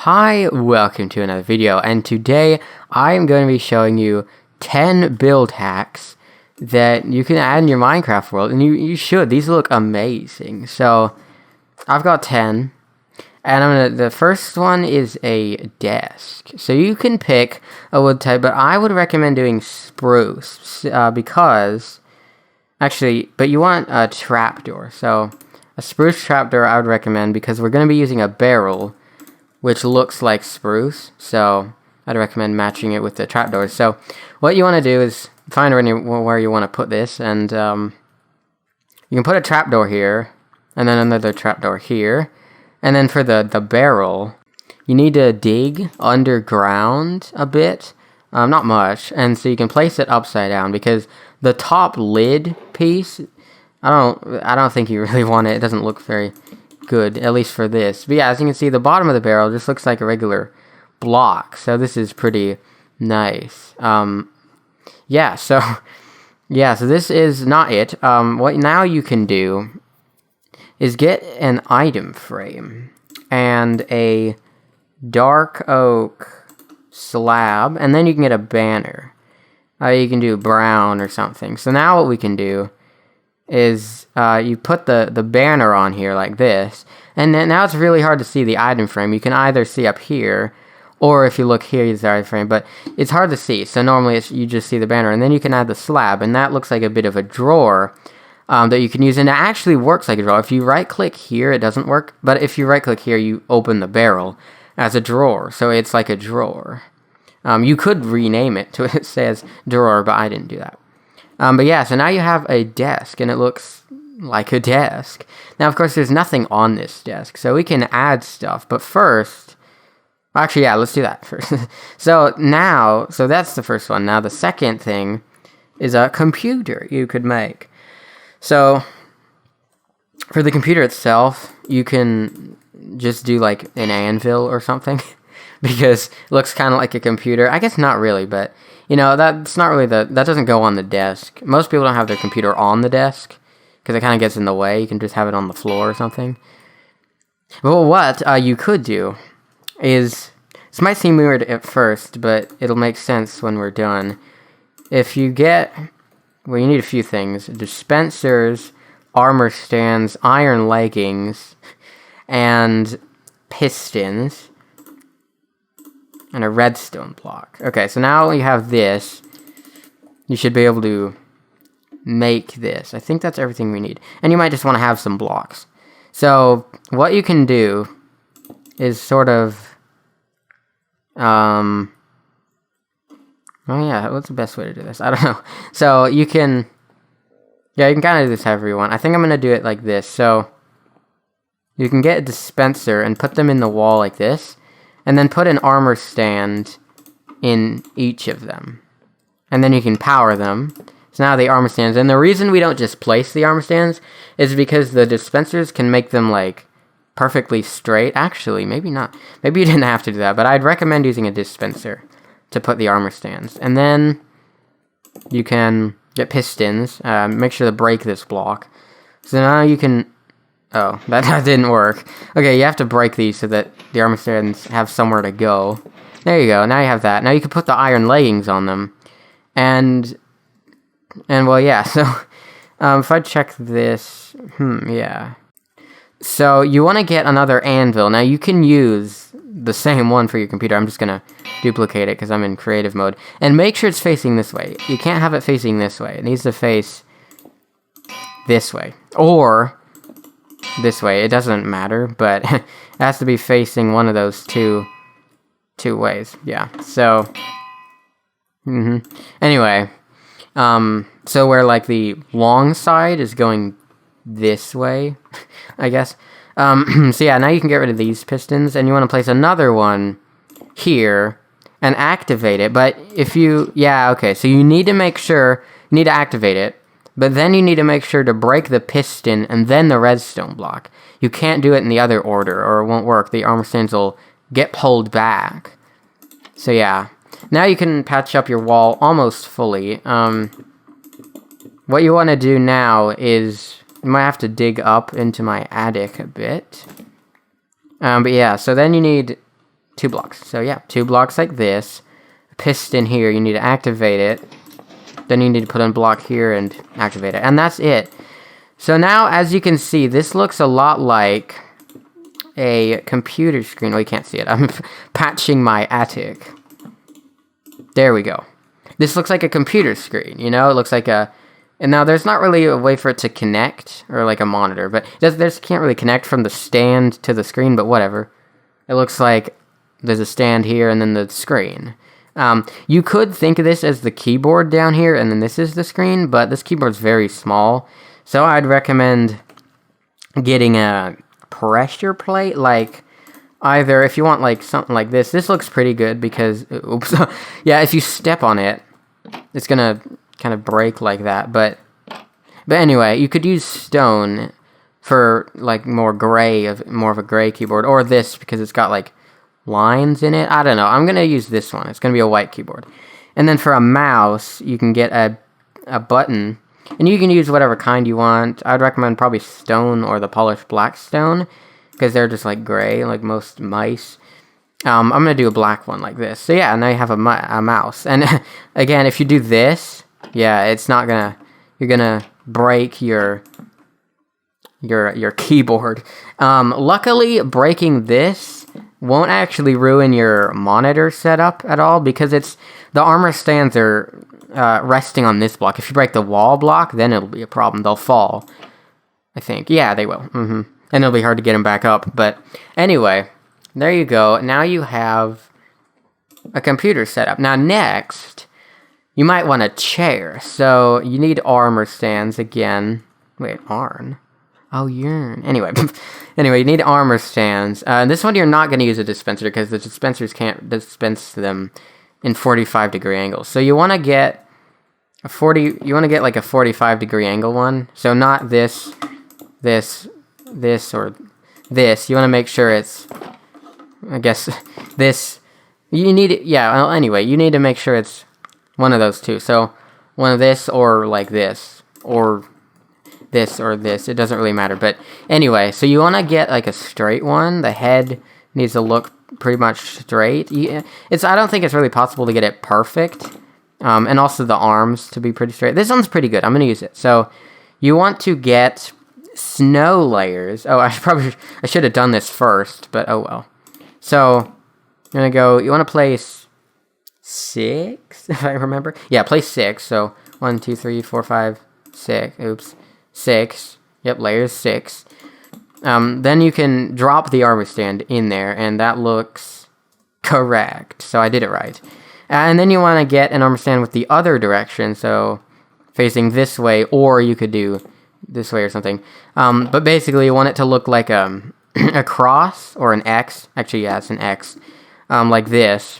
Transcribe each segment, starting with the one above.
Hi, welcome to another video, and today I am going to be showing you 10 build hacks that you can add in your Minecraft world, and you should. These look amazing. So, I've got 10, and the first one is a desk. So you can pick a wood type, but I would recommend doing spruce, because, but you want a trapdoor. So, a spruce trapdoor I would recommend, because we're going to be using a barrel, which looks like spruce, so I'd recommend matching it with the trapdoors. So what you want to do is find where you want to put this, and you can put a trapdoor here, and then another trapdoor here, and then for the barrel, you need to dig underground a bit, not much, and so you can place it upside down, because the top lid piece, I don't think you really want it. It doesn't look very good, at least for this. But yeah, as you can see, the bottom of the barrel just looks like a regular block, so this is pretty nice. So this is not it. What now you can do is get an item frame and a dark oak slab, and then you can get a banner. You can do brown or something. So now what we can do is you put the banner on here like this, and then now it's really hard to see the item frame. You can either see up here, or if you look here, it's the item frame, but it's hard to see. So normally you just see the banner, and then you can add the slab, and that looks like a bit of a drawer that you can use, and it actually works like a drawer. If you right-click here, it doesn't work, but if you right-click here, you open the barrel as a drawer, so it's like a drawer. You could rename it to it says drawer, but I didn't do that. But yeah, so now you have a desk, and it looks like a desk. Now, of course, there's nothing on this desk, so we can add stuff. But first, actually, yeah, let's do that first. So that's the first one. Now, the second thing is a computer you could make. So, for the computer itself, you can just do like an anvil or something, because it looks kind of like a computer. I guess not really, but you know, that's not really that doesn't go on the desk. Most people don't have their computer on the desk, because it kind of gets in the way. You can just have it on the floor or something. Well, what you could do is, this might seem weird at first, but it'll make sense when we're done. If you get, well, you need a few things: dispensers, armor stands, iron leggings, and pistons, and a redstone block. Okay, so now you have this. You should be able to make this. I think that's everything we need. And you might just want to have some blocks. So, what you can do is sort of... oh yeah, what's the best way to do this? I don't know. So, you can... yeah, you can kind of do this however you want. I think I'm going to do it like this. So, you can get a dispenser and put them in the wall like this, and then put an armor stand in each of them. And then you can power them. So now the armor stands. And the reason we don't just place the armor stands is because the dispensers can make them, like, perfectly straight. Actually, maybe not. Maybe you didn't have to do that, but I'd recommend using a dispenser to put the armor stands. And then you can get pistons. Make sure to break this block. So now you can... oh, that didn't work. Okay, you have to break these so that the armor stands have somewhere to go. There you go, now you have that. Now you can put the iron leggings on them. And well, yeah, so, if I check this, yeah. So, you want to get another anvil. Now, you can use the same one for your computer. I'm just going to duplicate it because I'm in creative mode. And make sure it's facing this way. You can't have it facing this way. It needs to face this way. Or this way. It doesn't matter, but it has to be facing one of those two ways. Yeah, so... anyway, so where, like, the long side is going this way, I guess. So yeah, now you can get rid of these pistons, and you want to place another one here and activate it, but if you... yeah, okay, so you need to make sure... you need to activate it, but then you need to make sure to break the piston and then the redstone block. You can't do it in the other order, or it won't work. The armor stands will get pulled back. So yeah. Now you can patch up your wall almost fully. What you want to do now is... you might have to dig up into my attic a bit. But yeah, so then you need 2 blocks. So yeah, 2 blocks like this. Piston here, you need to activate it. Then you need to put in a block here and activate it. And that's it. So now, as you can see, this looks a lot like a computer screen. Well, you can't see it. I'm patching my attic. There we go. This looks like a computer screen, you know? It looks like a... And now, there's not really a way for it to connect, or like a monitor, but this can't really connect from the stand to the screen, but whatever. It looks like there's a stand here and then the screen. You could think of this as the keyboard down here, and then this is the screen, but this keyboard's very small, so I'd recommend getting a pressure plate, like either if you want like something like this. This looks pretty good because, oops, yeah, if you step on it, it's gonna kind of break like that, but anyway, you could use stone for like more of a gray keyboard, or this because it's got like lines in it. I don't know. I'm gonna use this one. It's gonna be a white keyboard. And then for a mouse, you can get a button, and you can use whatever kind you want. I'd recommend probably stone or the polished black stone, because they're just like gray, like most mice. I'm gonna do a black one like this. So yeah, now you have a mouse. And again, if you do this, yeah, it's not gonna... You're gonna break your keyboard. Luckily, breaking this won't actually ruin your monitor setup at all, because the armor stands are resting on this block. If you break the wall block, then it'll be a problem. They'll fall, I think. Yeah, they will. And it'll be hard to get them back up. But anyway, there you go. Now you have a computer setup. Now next, you might want a chair. So you need armor stands again. Wait, Arn? Oh, Yearn. Anyway, you need armor stands. This one you're not going to use a dispenser, because the dispensers can't dispense them in 45-degree angles. So you want to get like a 45-degree angle one. So not this, or this. You want to make sure it's, I guess, this. You need it. Yeah. Well, anyway, you need to make sure it's one of those two. So one of this, or like this, or this, or this. It doesn't really matter. But anyway, so you want to get like a straight one. The head needs to look pretty much straight. I don't think it's really possible to get it perfect. And also the arms to be pretty straight. This one's pretty good. I'm going to use it. So you want to get snow layers. Oh, I should have done this first, but oh well. So you're going to go, you want to place 6, if I remember. Yeah, place 6. So 1, 2, 3, 4, 5, 6. Oops. 6. Yep, layers 6. Then you can drop the armor stand in there, and that looks correct. So I did it right. And then you want to get an armor stand with the other direction, so facing this way, or you could do this way or something. But basically, you want it to look like a cross or an X. Actually, yeah, it's an X. Like this,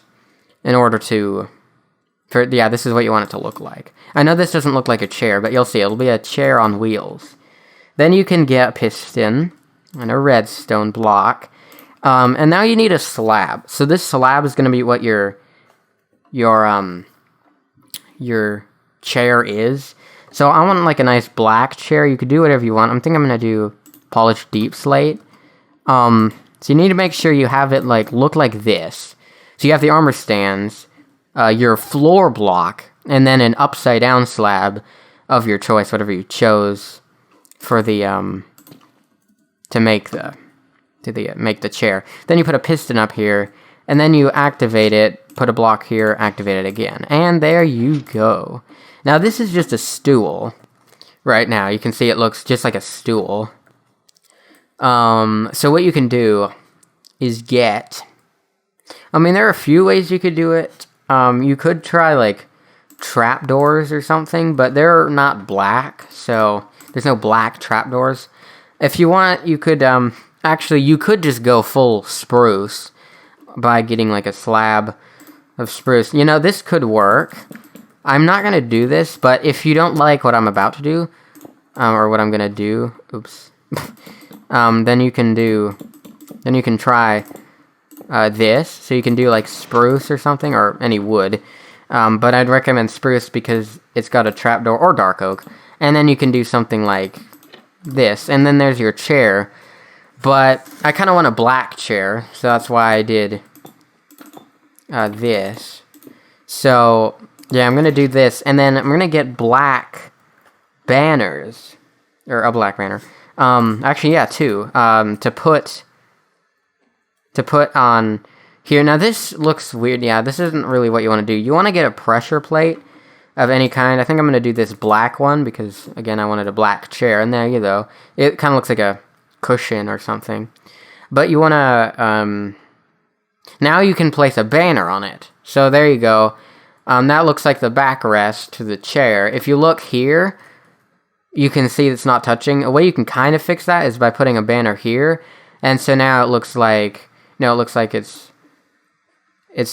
in order to... this is what you want it to look like. I know this doesn't look like a chair, but you'll see. It'll be a chair on wheels. Then you can get a piston and a redstone block. And now you need a slab. So this slab is going to be what your chair is. So I want like a nice black chair. You could do whatever you want. I'm thinking I'm going to do polished deep slate. So you need to make sure you have it like look like this. So you have the armor stands, your floor block, and then an upside down slab of your choice, whatever you chose for the to make the chair. Then you put a piston up here, and then you activate it, put a block here, activate it again. And there you go. Now this is just a stool. Right now, you can see it looks just like a stool. So what you can do is get... there are a few ways you could do it. You could try like trapdoors or something, but they're not black, so there's no black trapdoors. If you want, you could... Actually, you could just go full spruce by getting like a slab of spruce. This could work. I'm not going to do this, but if you don't like what I'm about to do, or what I'm going to do, oops, then you can try this. So you can do like spruce or something, or any wood. But I'd recommend spruce because it's got a trapdoor, or dark oak. And then you can do something like this. And then there's your chair. But I kind of want a black chair, so that's why I did this. So, yeah, I'm going to do this, and then I'm going to get black banners, or a black banner. Actually, yeah, two, to put on here. Now, this looks weird. Yeah, this isn't really what you want to do. You want to get a pressure plate of any kind. I think I'm going to do this black one because, again, I wanted a black chair, and there you go. It kind of looks like a cushion or something. But you want to, now you can place a banner on it. So there you go. That looks like the backrest to the chair. If you look here, you can see it's not touching. A way you can kind of fix that is by putting a banner here. And so now it looks like, no, it looks like it's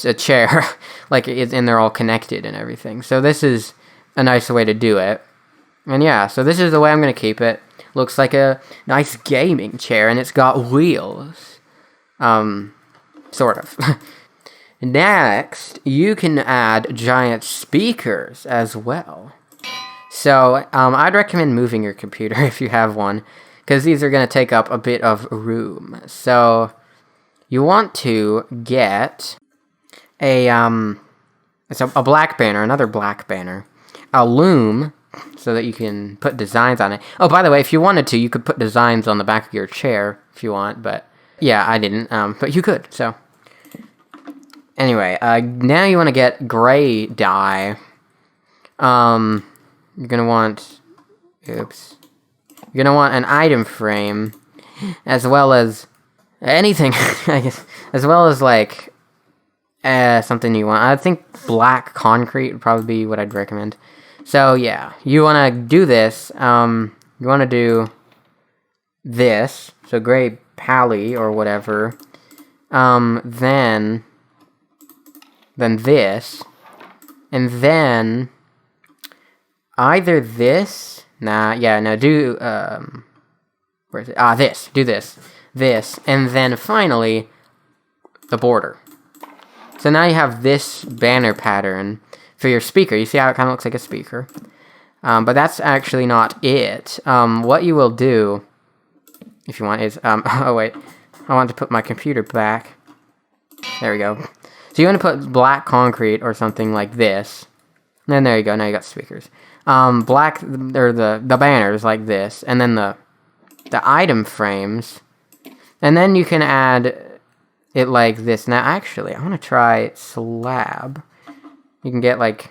a chair. Like it's, and they're all connected and everything. So this is a nice way to do it. And yeah, so this is the way I'm going to keep it. Looks like a nice gaming chair, and it's got wheels. Sort of. Next, you can add giant speakers as well. So, I'd recommend moving your computer if you have one, because these are going to take up a bit of room. So, you want to get it's a black banner, another black banner, a loom, so that you can put designs on it. Oh, by the way, if you wanted to, you could put designs on the back of your chair if you want, but yeah, I didn't, but you could, so. Anyway, now you want to get gray dye. You're going to want, oops. You're going to want an item frame, as well as anything, I guess, as well as, like, something you want. I think black concrete would probably be what I'd recommend. So, yeah, you want to do this. You want to do this. So, gray pally or whatever. Then this. And then either this. Do, where is it? This. Do this. This. And then finally, the border. So now you have this banner pattern for your speaker. You see how it kind of looks like a speaker. But that's actually not it. What you will do, if you want, is... oh, wait. I want to put my computer back. There we go. So you want to put black concrete or something like this. And then there you go. Now you got speakers. Black, or the banners like this. And then the item frames. And then you can add it like this. Now, actually, I want to try slab. You can get, like...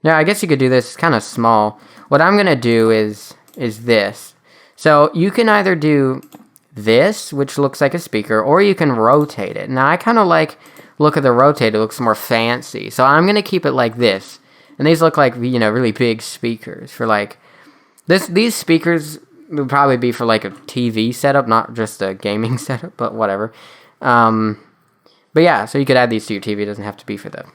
Yeah, I guess you could do this. It's kind of small. What I'm going to do is this. So, you can either do this, which looks like a speaker, or you can rotate it. Now, I kind of like look at the rotate. It looks more fancy. So, I'm going to keep it like this. And these look like, you know, really big speakers for, like... These speakers would probably be for, like, a TV setup, not just a gaming setup, but whatever. But yeah, so you could add these to your TV. It doesn't have to be for the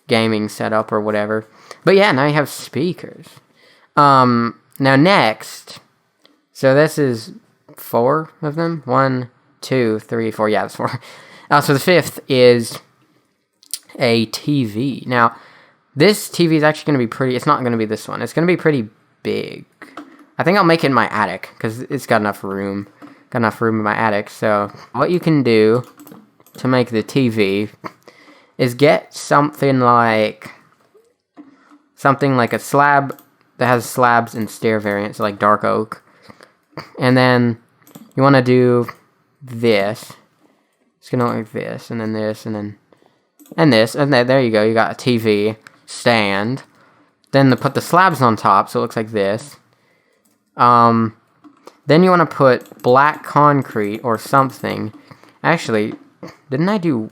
gaming setup or whatever. But yeah, now you have speakers. Now next, so this is 4 of them. 1, 2, 3, 4. Yeah, that's 4. So the 5th is a TV. Now, this TV is actually going to be pretty... It's not going to be this one. It's going to be pretty big. I think I'll make it in my attic, because it's got enough room. Got enough room in my attic. So what you can do to make the TV is get something like a slab that has slabs and stair variants, like dark oak. And then you want to do this. It's going to look like this, and then this, and then this. And then there you go. You got a TV stand. Then put the slabs on top, so it looks like this. Then you want to put black concrete or something. Actually, didn't I do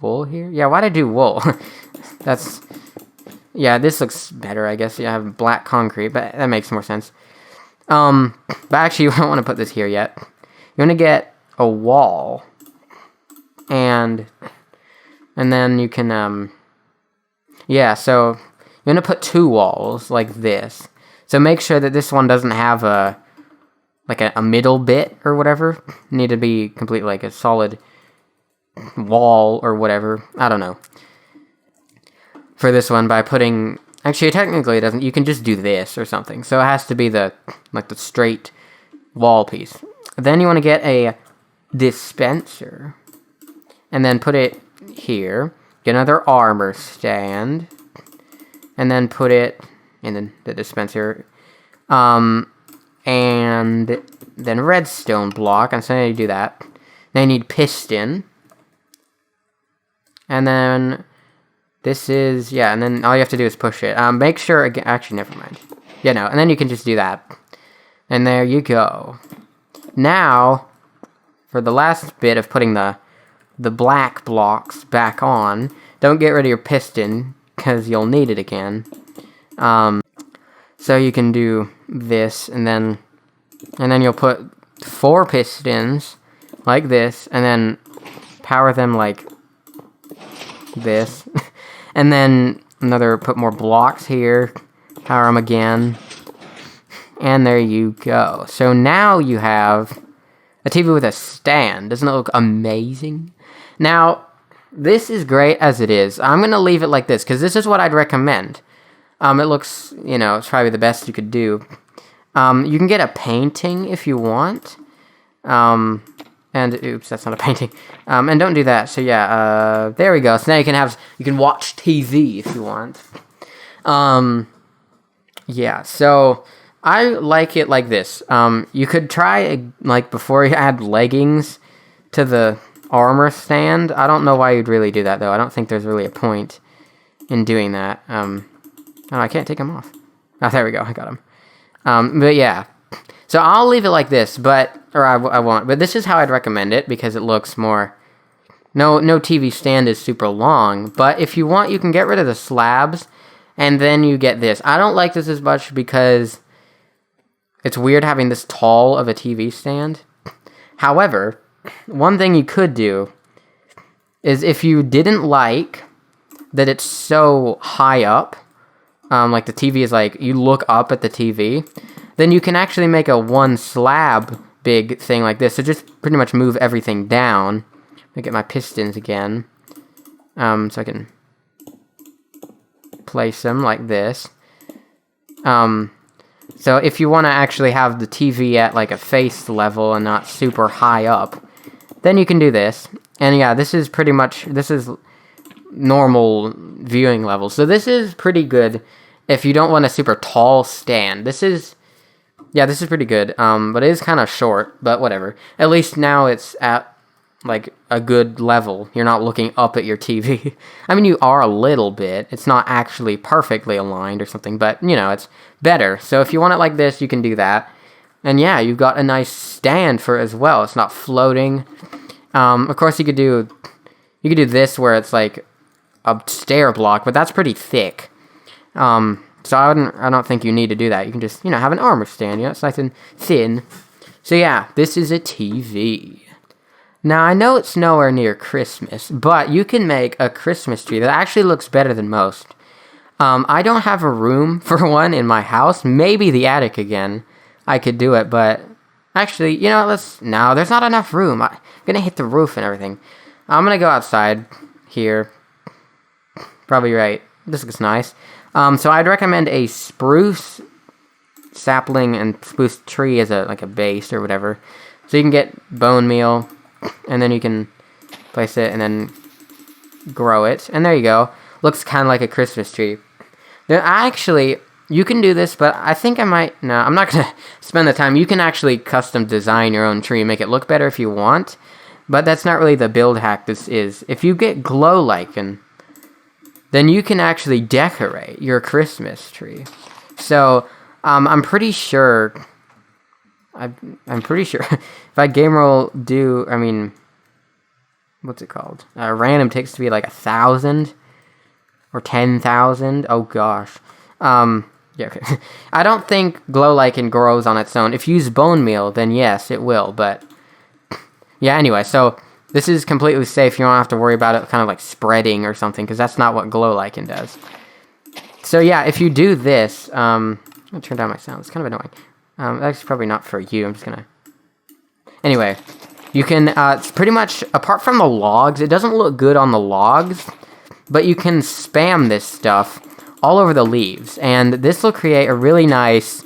wool here? Yeah, why'd I do wool? Yeah, this looks better, I guess. Yeah, I have black concrete, but that makes more sense. But actually, you don't want to put this here yet. You want to get a wall. And then you can, yeah, so you want to put 2 walls like this. So make sure that this one doesn't have a middle bit or whatever. You need to be completely like a solid wall or whatever. I don't know. For this one, by putting... Actually, technically it doesn't. You can just do this or something. So it has to be the straight wall piece. Then you want to get a dispenser. and then put it here. Get another armor stand, and then put it in the dispenser. And then redstone block, and so now you do that. Now you need piston. And then this is, yeah, and then all you have to do is push it. Make sure, actually, never mind. Yeah, no, and then you can just do that. And there you go. Now, for the last bit of putting the black blocks back on, don't get rid of your piston, because you'll need it again. So you can do this, and then you'll put 4 pistons, like this, and then power them like this. And then put more blocks here, power them again, and there you go. So now you have a TV with a stand. Doesn't it look amazing? Now, this is great as it is. I'm going to leave it like this, because this is what I'd recommend. It looks, it's probably the best you could do. You can get a painting if you want. And, oops, that's not a painting. And don't do that. So, yeah, there we go. So now you can watch TV if you want. Yeah, so I like it like this. You could try, like, before you add leggings to the armor stand. I don't know why you'd really do that, though. I don't think there's really a point in doing that. Oh, I can't take them off. Oh, there we go. I got them. But yeah. So I'll leave it like this, I won't. But this is how I'd recommend it, because it looks more... No TV stand is super long. But if you want, you can get rid of the slabs, and then you get this. I don't like this as much because it's weird having this tall of a TV stand. However, one thing you could do is if you didn't like that it's so high up, like the TV is like, you look up at the TV, then you can actually make a 1 slab big thing like this. So just pretty much move everything down. Let me get my pistons again. So I can place them like this. So if you want to actually have the TV at like a face level and not super high up, then you can do this. And yeah, this is normal viewing level. So this is pretty good if you don't want a super tall stand. This is pretty good. But it is kind of short, but whatever. At least now it's at like a good level. You're not looking up at your TV. I mean, you are a little bit. It's not actually perfectly aligned or something, but it's better. So if you want it like this, you can do that. And yeah, you've got a nice stand for it as well. It's not floating. Of course, you could do this where it's like a stair block, but that's pretty thick. So I don't think you need to do that. You can just, have an armor stand. It's nice and thin. So yeah, this is a TV. Now, I know it's nowhere near Christmas, but you can make a Christmas tree that actually looks better than most. I don't have a room for one in my house. Maybe the attic again. I could do it, but actually, no, there's not enough room. I'm going to hit the roof and everything. I'm going to go outside here. Probably right. This looks nice. So I'd recommend a spruce sapling and spruce tree as a base or whatever. So you can get bone meal, and then you can place it and then grow it. And there you go. Looks kind of like a Christmas tree. Then actually, you can do this, but I think I'm not going to spend the time. You can actually custom design your own tree, make it look better if you want. But that's not really the build hack this is. If you get glow lichen, then you can actually decorate your Christmas tree. So, I'm pretty sure if I game roll what's it called? Random takes to be like 1,000 or 10,000. Oh gosh. Yeah, okay. I don't think glow lichen grows on its own. If you use bone meal, then yes, it will. But yeah, anyway, so this is completely safe. You don't have to worry about it kind of like spreading or something, because that's not what glow lichen does. So yeah, if you do this, I'm gonna turn down my sound. It's kind of annoying. That's probably not for you. I'm just gonna. Anyway, you can. It's pretty much apart from the logs. It doesn't look good on the logs, but you can spam this stuff all over the leaves, and this will create a really nice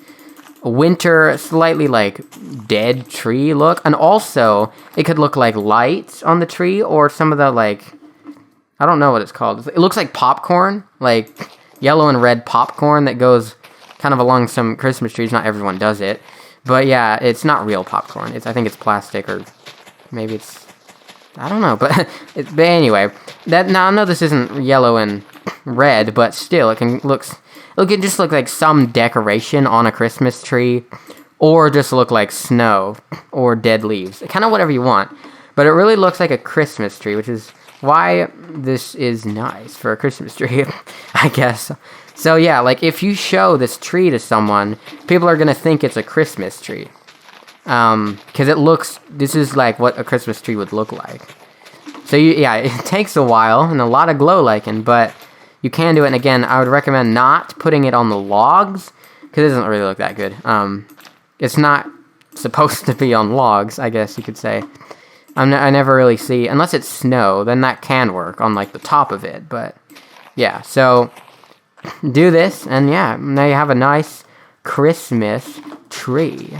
winter, slightly like dead tree look. And also, it could look like lights on the tree or some of the like, I don't know what it's called. It looks like popcorn, like yellow and red popcorn that goes kind of along some Christmas trees. Not everyone does it. But yeah, it's not real popcorn. I think it's plastic, or maybe it's, I don't know. But anyway, now I know this isn't yellow and red, but still, it can just look like some decoration on a Christmas tree, or just look like snow or dead leaves. Kind of whatever you want. But it really looks like a Christmas tree, which is why this is nice for a Christmas tree, I guess. So yeah, like if you show this tree to someone, people are gonna think it's a Christmas tree. Because this is like what a Christmas tree would look like. So yeah, it takes a while and a lot of glow lichen, but you can do it. And again, I would recommend not putting it on the logs, because it doesn't really look that good. It's not supposed to be on logs, I guess you could say. I never really see, unless it's snow, then that can work on like the top of it. But yeah, so do this, and yeah, now you have a nice Christmas tree.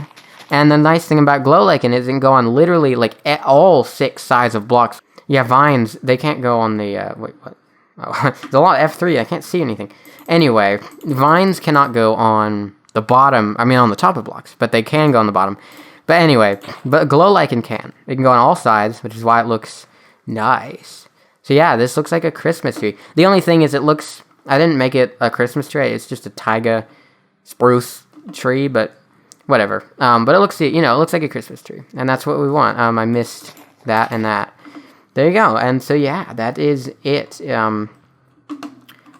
And the nice thing about glow lichen is it can go on literally like all 6 sides of blocks. Yeah, vines, they can't go on the, wait, what? Oh, there's a lot of F3, I can't see anything. Anyway, vines cannot go on the bottom, on the top of blocks, but they can go on the bottom. But anyway, but glow lichen can. It can go on all sides, which is why it looks nice. So yeah, this looks like a Christmas tree. The only thing is I didn't make it a Christmas tree, it's just a taiga spruce tree, but whatever. But it looks, it looks like a Christmas tree, and that's what we want. I missed that and that. There you go. And so yeah, that is it.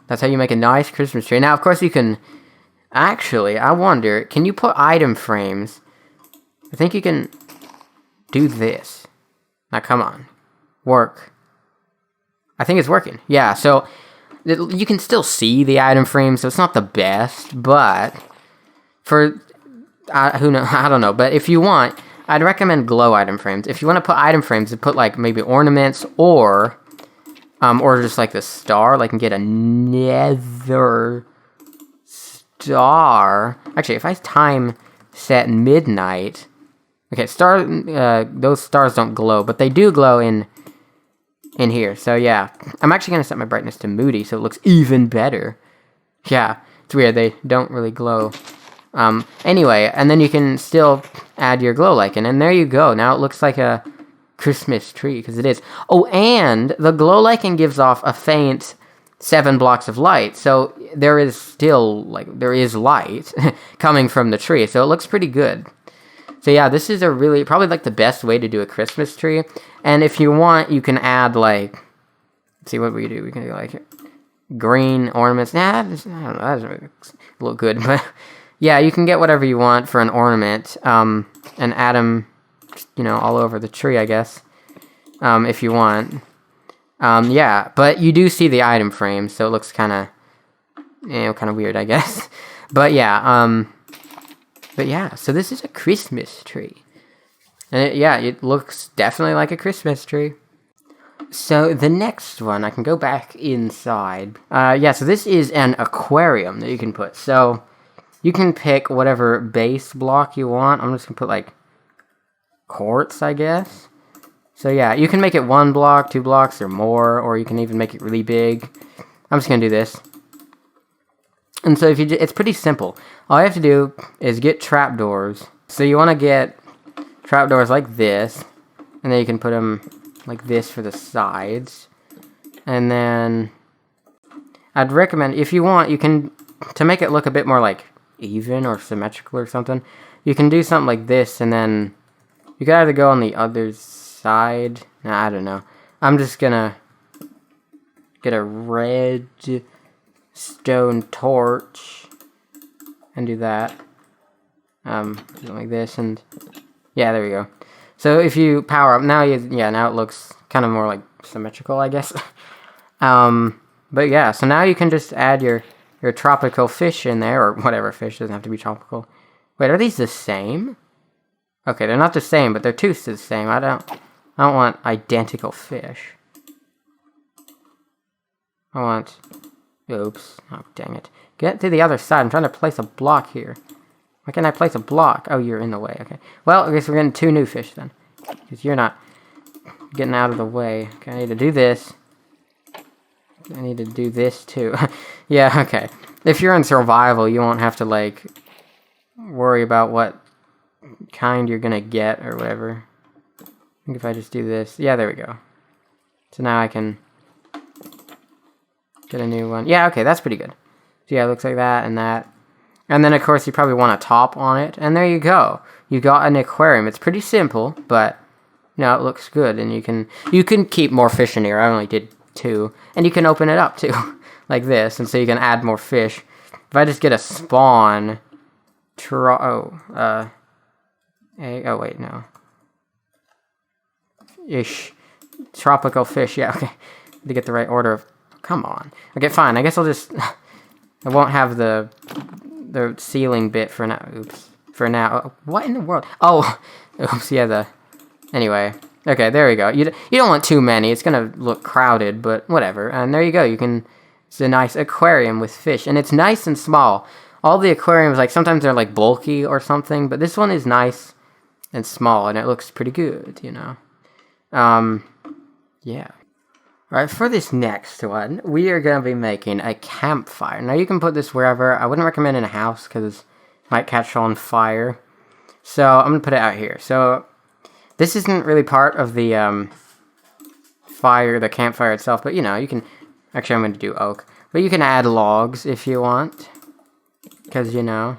That's how you make a nice Christmas tree. Now, of course, you can actually, I wonder, can you put item frames? I think you can do this. Now, come on. Work. I think it's working. Yeah, so you can still see the item frame, so it's not the best, but for who knows? I don't know. But if you want, I'd recommend glow item frames. If you want to put item frames, to put like maybe ornaments or just like the star, like and get a nether star. Actually, if I time set midnight, okay, those stars don't glow, but they do glow in here. So yeah, I'm actually gonna set my brightness to moody, so it looks even better. Yeah, it's weird. They don't really glow. Anyway, and then you can still add your glow lichen, and there you go. Now it looks like a Christmas tree, because it is. Oh, and the glow lichen gives off a faint 7 blocks of light, so there is still, there is light coming from the tree, so it looks pretty good. So yeah, this is probably the best way to do a Christmas tree, and if you want, you can add, let's see what we do. We can do, green ornaments. Nah, I don't know, that doesn't really look good, but yeah, you can get whatever you want for an ornament, and add them, all over the tree, I guess, if you want. Yeah, but you do see the item frame, so it looks kind of weird, I guess. But yeah, so this is a Christmas tree. And it looks definitely like a Christmas tree. So the next one, I can go back inside. So this is an aquarium that you can put. So you can pick whatever base block you want. I'm just going to put, quartz, I guess. So yeah, you can make it 1 block, 2 blocks, or more, or you can even make it really big. I'm just going to do this. And so it's pretty simple. All you have to do is get trapdoors. So you want to get trapdoors like this, and then you can put them like this for the sides. And then I'd recommend, if you want, you can, to make it look a bit more even or symmetrical or something, you can do something like this, and then you could either go on the other side. Nah, I don't know. I'm just gonna get a red stone torch and do that. Something like this, and yeah, there we go. So if you power up, now it looks kind of more symmetrical, I guess. But yeah, so now you can just add your tropical fish in there, or whatever fish, doesn't have to be tropical. Wait, are these the same? Okay, they're not the same, but they're two the same. I don't want identical fish. I want, oops, oh dang it. Get to the other side, I'm trying to place a block here. Why can't I place a block? Oh, you're in the way. Okay. Well, I guess we're getting 2 new fish then. Because you're not getting out of the way. Okay, I need to do this. I need to do this too. Yeah, okay. If you're in survival, you won't have to, like, worry about what kind you're gonna get or whatever. I think if I just do this. Yeah, there we go. So now I can get a new one. Yeah, okay, that's pretty good. So yeah, it looks like that and that. And then, of course, you probably want a top on it. And there you go. You got an aquarium. It's pretty simple, but, you know, it looks good. And you can keep more fish in here. I only did 2. And you can open it up, too, like this. And so you can add more fish. If I just get a spawn... oh, wait, no. Ish. Tropical fish, yeah, okay. To get the right order of... Come on. Okay, fine. I guess I'll just... I won't have the ceiling bit for now. Oops. For now. What in the world? Oh! Oops, yeah, Anyway. Okay, there we go. You don't want too many. It's gonna look crowded, but whatever. And there you go. It's a nice aquarium with fish. And it's nice and small. All the aquariums, like, sometimes they're, like, bulky or something. But this one is nice and small. And it looks pretty good, you know. Yeah. Alright, for this next one, we are going to be making a campfire. Now, you can put this wherever. I wouldn't recommend in a house, because it might catch on fire. So, I'm going to put it out here. So, this isn't really part of the, the campfire itself. But, you know, you can... Actually, I'm going to do oak. But you can add logs if you want. Because, you know,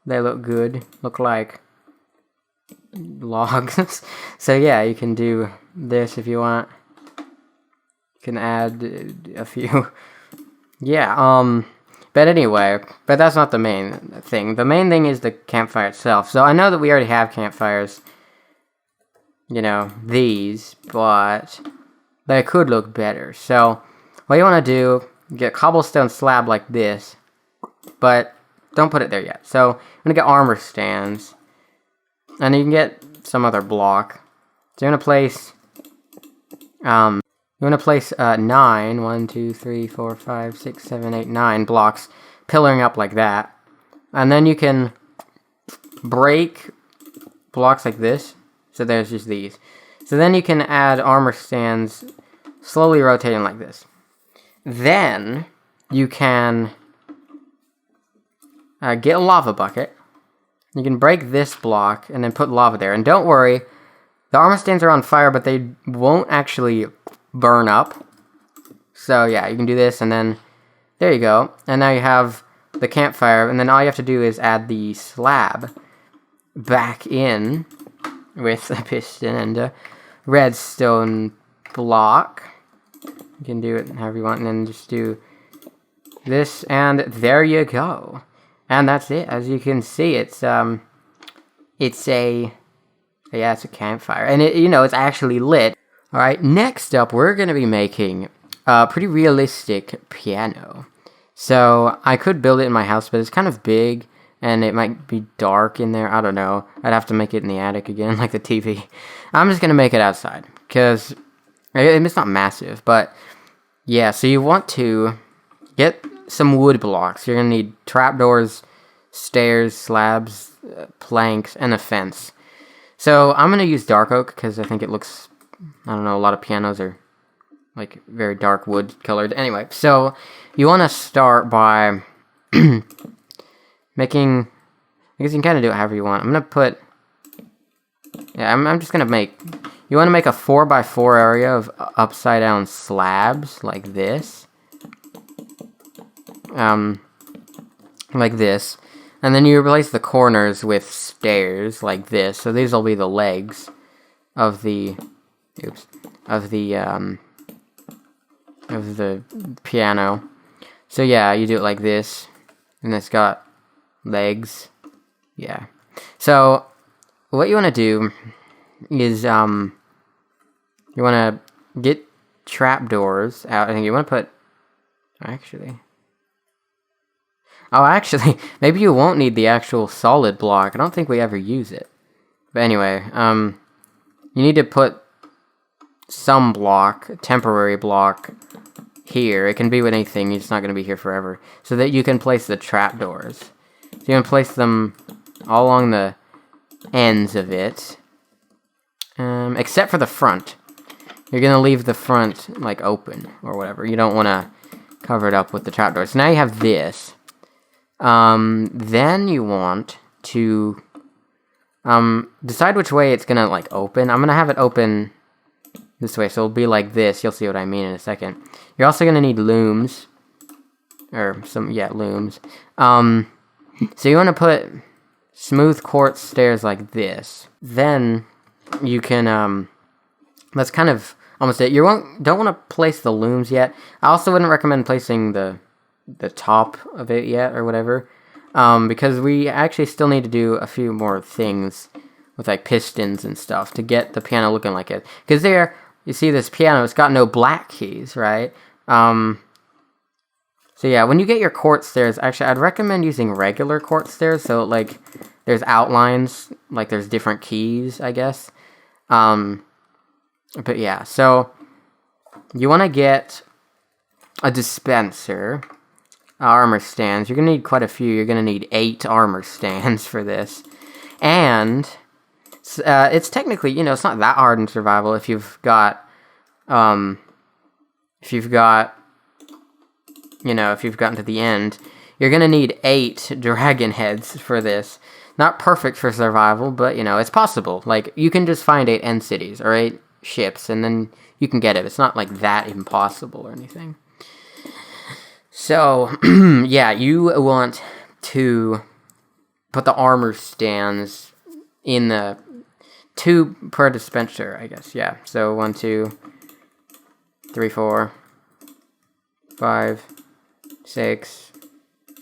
they look good. Look like logs. So, yeah, you can do this if you want. You can add a few. Yeah, but anyway, but that's not the main thing. The main thing is the campfire itself. So I know that we already have campfires, you know, these, but they could look better. So what you want to do, get a cobblestone slab like this, but don't put it there yet. So I'm going to get armor stands, and you can get some other block. So you're going to place, you want to place 9, 1, 2, 3, 4, 5, 6, 7, 8, 9 blocks, pillaring up like that. And then you can break blocks like this. So there's just these. So then you can add armor stands, slowly rotating like this. Then you can get a lava bucket. You can break this block and then put lava there. And don't worry, the armor stands are on fire, but they won't actually burn up. So yeah, you can do this, and then there you go. And now you have the campfire, and then all you have to do is add the slab back in with a piston and a redstone block. You can do it however you want, and then just do this, and there you go. And that's it. As you can see, it's a campfire, and it's actually lit. All right, next up, we're going to be making a pretty realistic piano. So, I could build it in my house, but it's kind of big, and it might be dark in there. I don't know. I'd have to make it in the attic again, like the TV. I'm just going to make it outside, because it's not massive, but yeah, so you want to get some wood blocks. You're going to need trapdoors, stairs, slabs, planks, and a fence. So, I'm going to use dark oak, because I think it looks... I don't know, a lot of pianos are, like, very dark wood colored. Anyway, so you want to start by making... I guess you can kind of do it however you want. I'm going to put... Yeah, I'm just going to make... You want to make a 4x4 area of upside down slabs, like this. Like this. And then you replace the corners with stairs, like this. So these will be the legs of the... of the piano. So yeah, you do it like this, and it's got legs. Yeah. So what you want to do is you want to get trapdoors out. I think you want to put actually maybe you won't need the actual solid block. I don't think we ever use it. But anyway, you need to put some block, temporary block, here. It can be with anything, it's not going to be here forever. So that you can place the trapdoors. So you can place them all along the ends of it. Except for the front. You're gonna leave the front, like, open, or whatever. You don't want to cover it up with the trapdoor. So now you have this. Then you want to decide which way it's gonna, like, open. I'm gonna have it open this way, so it'll be like this. You'll see what I mean in a second. You're also gonna need looms. Or looms. So you want to put smooth quartz stairs like this. Then you can, that's kind of almost it. You don't want to place the looms yet. I also wouldn't recommend placing the top of it yet, or whatever. Because we actually still need to do a few more things with, like, pistons and stuff to get the piano looking like it. Because there, you see this piano, it's got no black keys, right? So yeah, when you get your quartz stairs, actually, I'd recommend using regular quartz stairs. So, like, there's outlines, like, there's different keys, I guess. But yeah, so you want to get a dispenser, armor stands. You're going to need quite a few. You're going to need 8 armor stands for this. And it's technically, you know, it's not that hard in survival if you've got, you know, if you've gotten to the end. You're going to need 8 dragon heads for this. Not perfect for survival, but, you know, it's possible. Like, you can just find 8 end cities, or 8 ships, and then you can get it. It's not, like, that impossible or anything. So, yeah, you want to put the armor stands in the 2 per dispenser, I guess. Yeah, so 1, 2, 3, 4, 5, 6,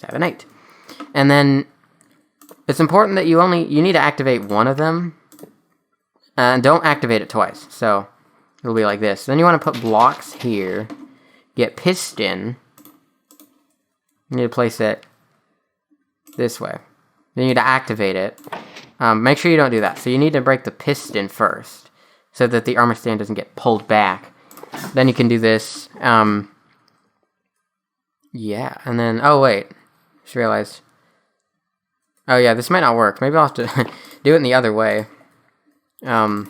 7, 8. And then it's important that you need to activate one of them. And don't activate it twice. So it'll be like this. Then you want to put blocks here. Get piston. You need to place it this way. Then you need to activate it. Make sure you don't do that. So you need to break the piston first, so that the armor stand doesn't get pulled back. Then you can do this. Yeah, and then, oh wait, just realized. Oh yeah, this might not work. Maybe I'll have to do it in the other way. Yeah,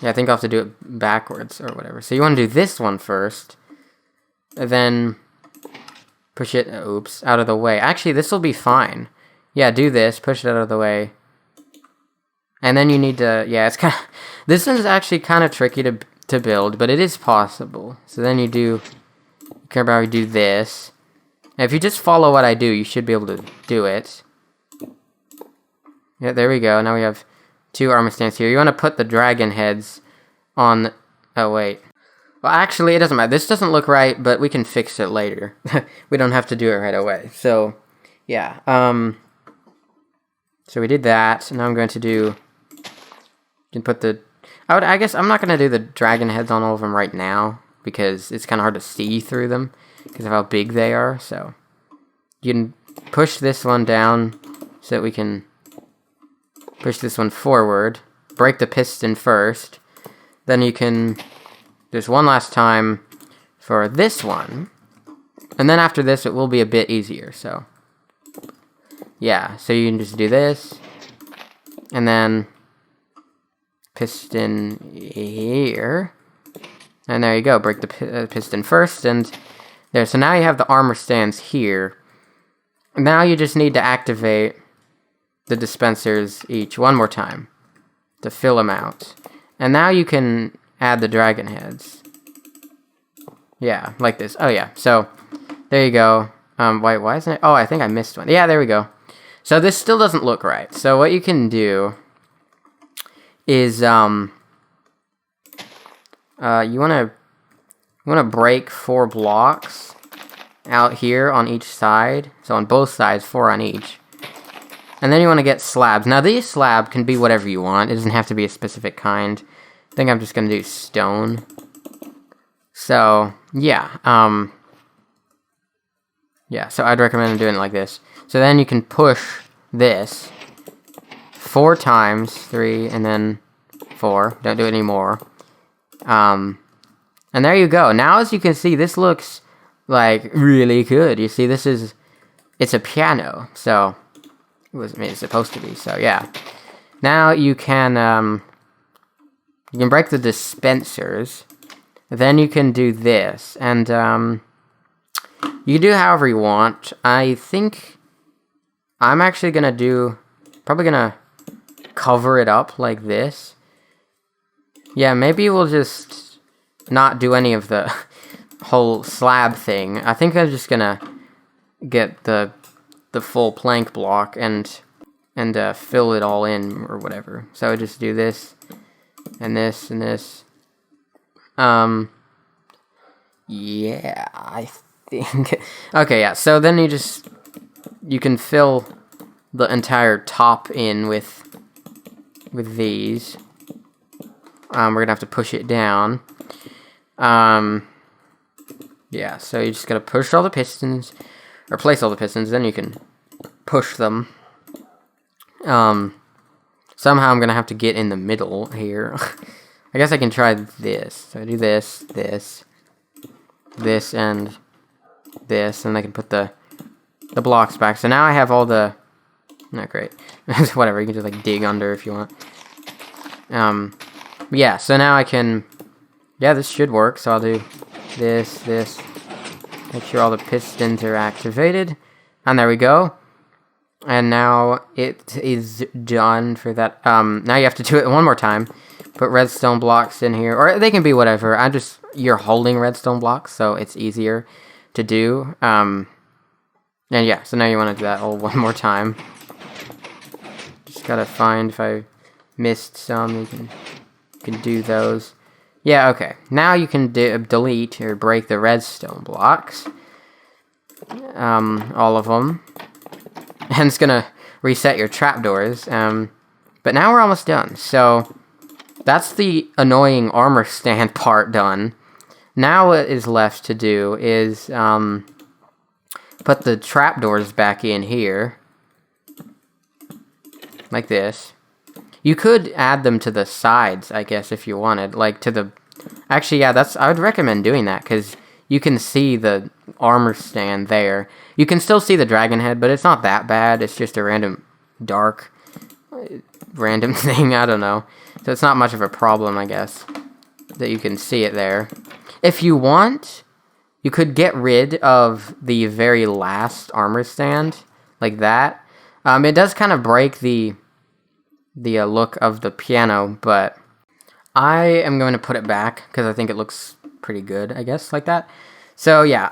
I think I'll have to do it backwards or whatever. So you want to do this one first, and then push it, oops, out of the way. Actually, this will be fine. Yeah, do this, push it out of the way. And then you need to, yeah, it's kind of, this one's actually kind of tricky to build, but it is possible. So then you do this. Now, if you just follow what I do, you should be able to do it. Yeah, there we go. Now we have 2 armor stands here. You want to put the dragon heads on... Oh, wait. Well, actually, it doesn't matter. This doesn't look right, but we can fix it later. We don't have to do it right away. So, yeah. So we did that. Now I'm going to do... You can put the... I guess I'm not going to do the dragon heads on all of them right now, because it's kind of hard to see through them because of how big they are. So you can push this one down so that we can push this one forward. Break the piston first. Then you can do this one last time for this one. And then after this, it will be a bit easier. So yeah, so you can just do this. And then piston here. And there you go, break the piston first, and there. So now you have the armor stands here. Now you just need to activate the dispensers each one more time to fill them out. And now you can add the dragon heads. Yeah, like this. Oh yeah, so there you go. Wait, why isn't it? Oh, I think I missed one. Yeah, there we go. So this still doesn't look right. So what you can do is you want to break 4 blocks out here on each side. So on both sides, 4 on each. And then you want to get slabs. Now these slab can be whatever you want. It doesn't have to be a specific kind. I think I'm just going to do stone. So yeah, yeah. So I'd recommend doing it like this. So then you can push this 4 times, 3, and then 4. Don't do it anymore. And there you go. Now, as you can see, this looks like really good. You see, it's a piano. So it's supposed to be. So yeah. Now you can break the dispensers. Then you can do this, and you can do however you want. I think I'm actually probably gonna cover it up like this. Yeah, maybe we'll just not do any of the whole slab thing. I think I'm just gonna get the full plank block and fill it all in or whatever. So I just do this and this and this. Yeah, I think. Okay, yeah. So then you can fill the entire top in with these. We're gonna have to push it down. Yeah, so you just gotta push all the pistons, or place all the pistons, then you can push them. Somehow I'm gonna have to get in the middle here. I guess I can try this. So I do this, and this, and I can put the blocks back. So now I have all the... Not great. Whatever, you can just like dig under if you want. Yeah, so now I can... Yeah, this should work. So I'll do this. Make sure all the pistons are activated. And there we go. And now it is done for that. Now you have to do it one more time. Put redstone blocks in here. Or they can be whatever. You're holding redstone blocks, so it's easier to do. And yeah, so now you want to do that all one more time. Just gotta find if I missed some. You can do those. Yeah, okay. Now you can delete or break the redstone blocks. All of them. And it's gonna reset your trapdoors. But now we're almost done. So that's the annoying armor stand part done. Now what is left to do is put the trapdoors back in here. Like this. You could add them to the sides, I guess, if you wanted. Like to the... Actually, yeah, I would recommend doing that, because you can see the armor stand there. You can still see the dragon head, but it's not that bad. It's just a random dark thing, I don't know. So it's not much of a problem, I guess, that you can see it there. If you want, you could get rid of the very last armor stand, like that. It does kind of break the look of the piano, but I am going to put it back because I think it looks pretty good, I guess, like that. So yeah,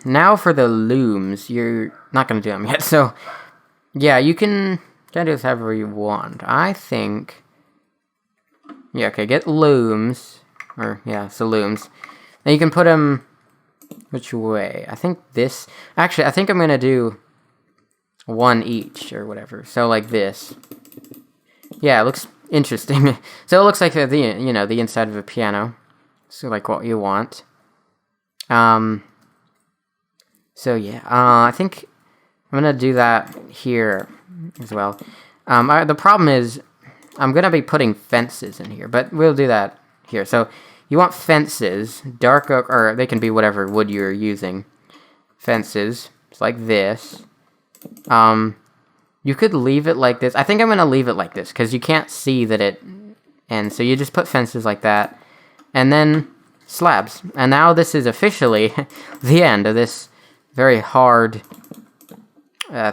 now for the looms. You're not going to do them yet, so yeah, you can do this however you want. I think, yeah, okay, get looms, or yeah, so looms. Now you can put them which way? I think this, actually, I think I'm going to do one each or whatever. So like this. Yeah, it looks interesting. So it looks like the inside of a piano. So like what you want. So yeah, I think I'm gonna do that here as well. The problem is I'm gonna be putting fences in here, but we'll do that here. So you want fences, dark oak, or they can be whatever wood you're using. Fences, it's like this. You could leave it like this. I think I'm going to leave it like this because you can't see that it ends. So you just put fences like that. And then slabs. And now this is officially the end of this very hard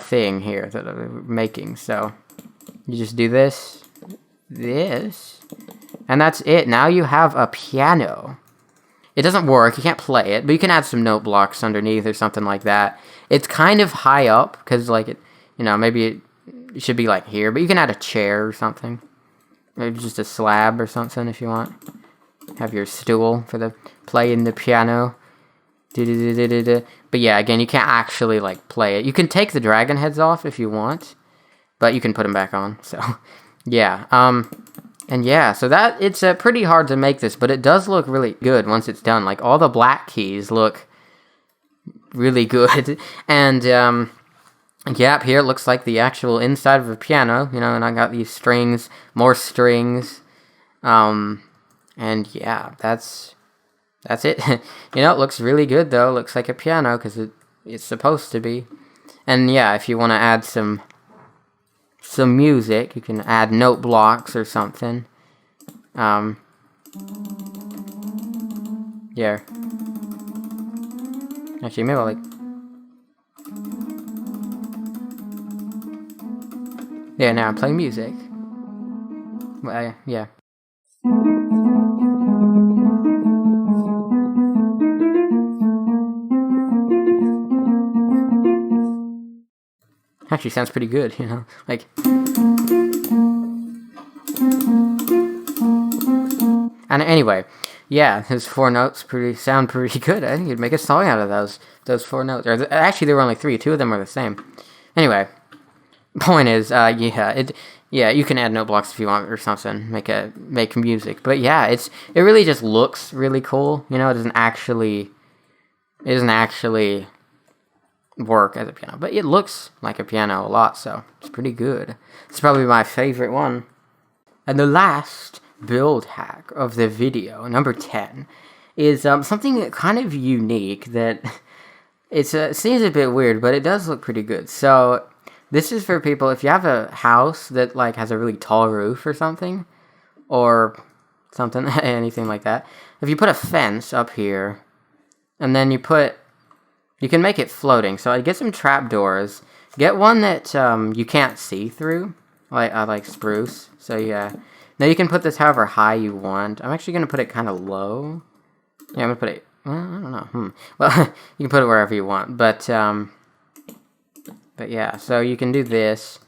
thing here that I'm making. So you just do this, and that's it. Now you have a piano. It doesn't work. You can't play it, but you can add some note blocks underneath or something like that. It's kind of high up because like it... maybe it should be like here, but you can add a chair or something. Maybe just a slab or something if you want. Have your stool for the playing the piano. But yeah, again, you can't actually like play it. You can take the dragon heads off if you want, but you can put them back on. So yeah, and yeah, so that it's pretty hard to make this, but it does look really good once it's done. Like all the black keys look really good, and yep, here it looks like the actual inside of a piano, and I got these strings, more strings, and yeah, that's it. It looks really good though. It looks like a piano because it's supposed to be. And yeah, if you want to add some some music. You can add note blocks or something. Yeah. Actually, maybe I'll like... Yeah, now I'm playing music. Well, yeah. Actually sounds pretty good, you know? Like... And anyway, yeah, his 4 notes sound pretty good. I think you'd make a song out of those 4 notes. Or actually, there were only 3. 2 of them were the same. Anyway, point is, yeah, you can add note blocks if you want or something. Make music, but yeah, it really just looks really cool. You know, it doesn't actually work as a piano, but it looks like a piano a lot, so it's pretty good. It's probably my favorite one. And the last build hack of the video, number 10, is something kind of unique that it seems a bit weird, but it does look pretty good. So this is for people if you have a house that like has a really tall roof or something, anything like that. If you put a fence up here, and then you can make it floating. So I get some trapdoors. Get one that you can't see through, like spruce. So yeah. Now you can put this however high you want. I'm actually gonna put it kind of low. Yeah, I'm gonna put it. Well, I don't know. Well, you can put it wherever you want, but yeah. So you can do this,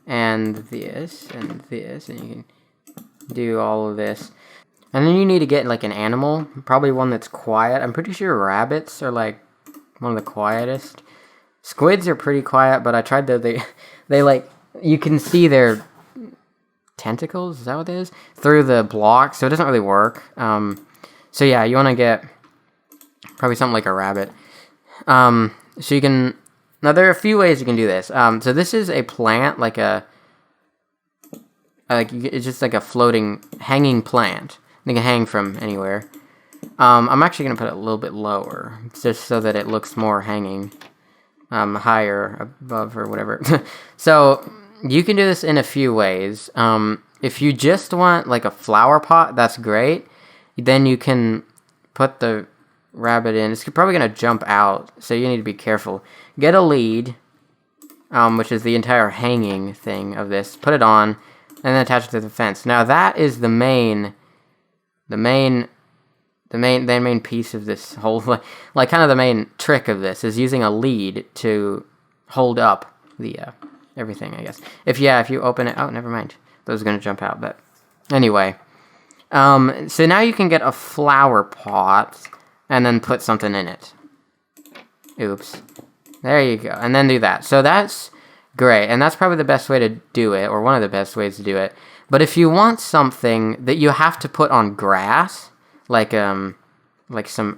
and this, and this, and you can do all of this. And then you need to get like an animal, probably one that's quiet. I'm pretty sure rabbits are like one of the quietest. Squids are pretty quiet, but I tried they like you can see their tentacles, is that what it is? Through the block, so it doesn't really work. So yeah, you want to get probably something like a rabbit. So you can... Now, there are a few ways you can do this. So this is a plant, it's just like a floating, hanging plant. It can hang from anywhere. I'm actually going to put it a little bit lower, just so that it looks more hanging, higher, above, or whatever. So... You can do this in a few ways. If you just want like a flower pot, that's great. Then you can put the rabbit in. It's probably going to jump out, so you need to be careful. Get a lead, which is the entire hanging thing of this. Put it on, and then attach it to the fence. Now that is the main piece of this whole, like kind of the main trick of this is using a lead to hold up the everything, I guess. If you open it... Oh, never mind. Those are going to jump out, but... Anyway. So now you can get a flower pot and then put something in it. Oops. There you go. And then do that. So that's great. And that's probably the best way to do it, or one of the best ways to do it. But if you want something that you have to put on grass, like some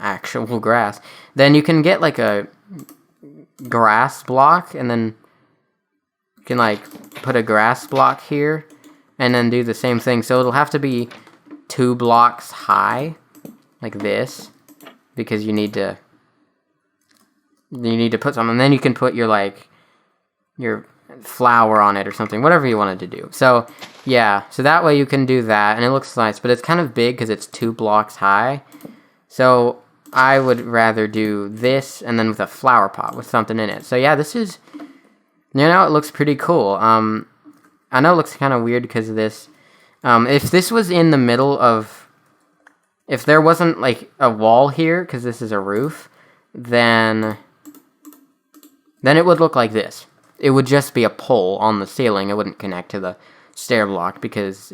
actual grass, then you can get like a grass block, and then you can like put a grass block here and then do the same thing. So it'll have to be 2 blocks high, like this, because you need to put something. And then you can put your flower on it or something, whatever you wanted to do. So yeah, so that way you can do that, and it looks nice, but it's kind of big because it's 2 blocks high. So I would rather do this and then with a flower pot with something in it. So yeah, this is... You know, it looks pretty cool. I know it looks kind of weird because of this. If this was in the middle of... If there wasn't, like, a wall here, because this is a roof, then it would look like this. It would just be a pole on the ceiling. It wouldn't connect to the stair block, because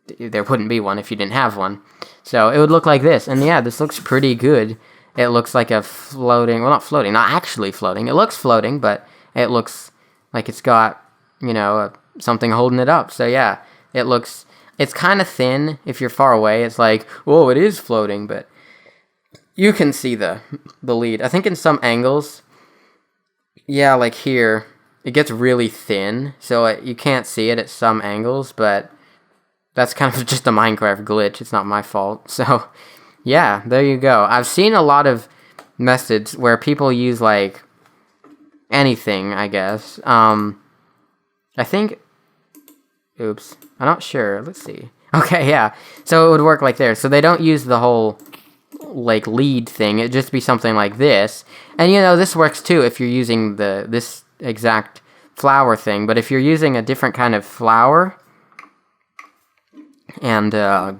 there wouldn't be one if you didn't have one. So it would look like this. And yeah, this looks pretty good. It looks like a floating... Well, not floating. Not actually floating. It looks floating, but it looks... like it's got, you know, something holding it up. So yeah, it's kind of thin. If you're far away, it's like, whoa, it is floating, but you can see the lead. I think in some angles, yeah, like here, it gets really thin, so you can't see it at some angles, but that's kind of just a Minecraft glitch. It's not my fault. So yeah, there you go. I've seen a lot of methods where people use like anything, I guess, I think... Oops. I'm not sure. Let's see. Okay, yeah. So it would work like there. So they don't use the whole, like, lead thing. It'd just be something like this. And, you know, this works, too, if you're using this exact flower thing. But if you're using a different kind of flower and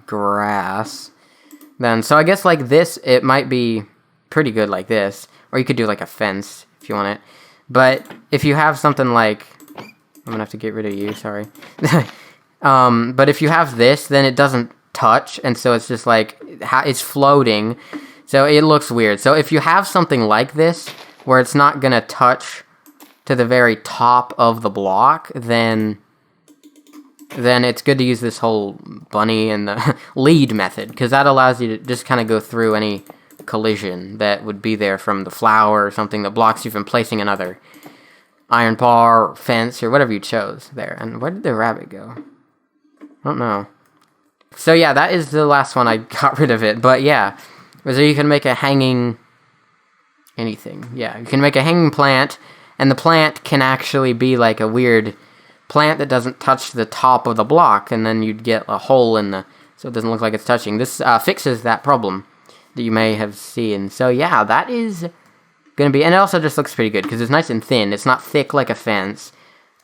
grass, then... So I guess, like, this, it might be pretty good like this. Or you could do, like, a fence if you want it. But if you have something like... I'm gonna have to get rid of you, sorry. But if you have this, then it doesn't touch, and so it's just like, it's floating, so it looks weird. So if you have something like this, where it's not gonna touch to the very top of the block, then it's good to use this whole bunny and the lead method, because that allows you to just kind of go through any collision that would be there from the flower or something that blocks you from placing another iron bar, or fence, or whatever you chose there. And where did the rabbit go? I don't know. So yeah, that is the last one. I got rid of it. But yeah, so you can make a hanging... anything. Yeah, you can make a hanging plant, and the plant can actually be like a weird plant that doesn't touch the top of the block, and then you'd get a hole in the... so it doesn't look like it's touching. This fixes that problem that you may have seen. So yeah, that is... gonna be, and it also just looks pretty good because it's nice and thin. It's not thick like a fence,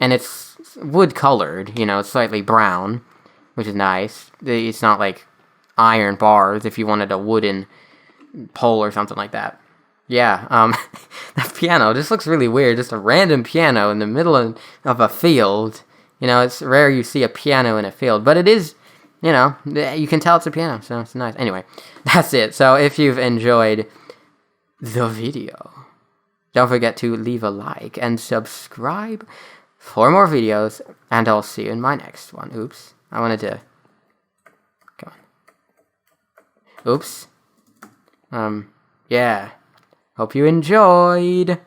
and it's wood colored. You know, it's slightly brown, which is nice. It's not like iron bars if you wanted a wooden pole or something like that. Yeah, that piano just looks really weird. Just a random piano in the middle of a field. You know, it's rare you see a piano in a field, but it is. You know, you can tell it's a piano, so it's nice. Anyway, that's it. So if you've enjoyed the video, don't forget to leave a like and subscribe for more videos, and I'll see you in my next one. Oops, I wanted to... come on. Oops. Yeah. Hope you enjoyed.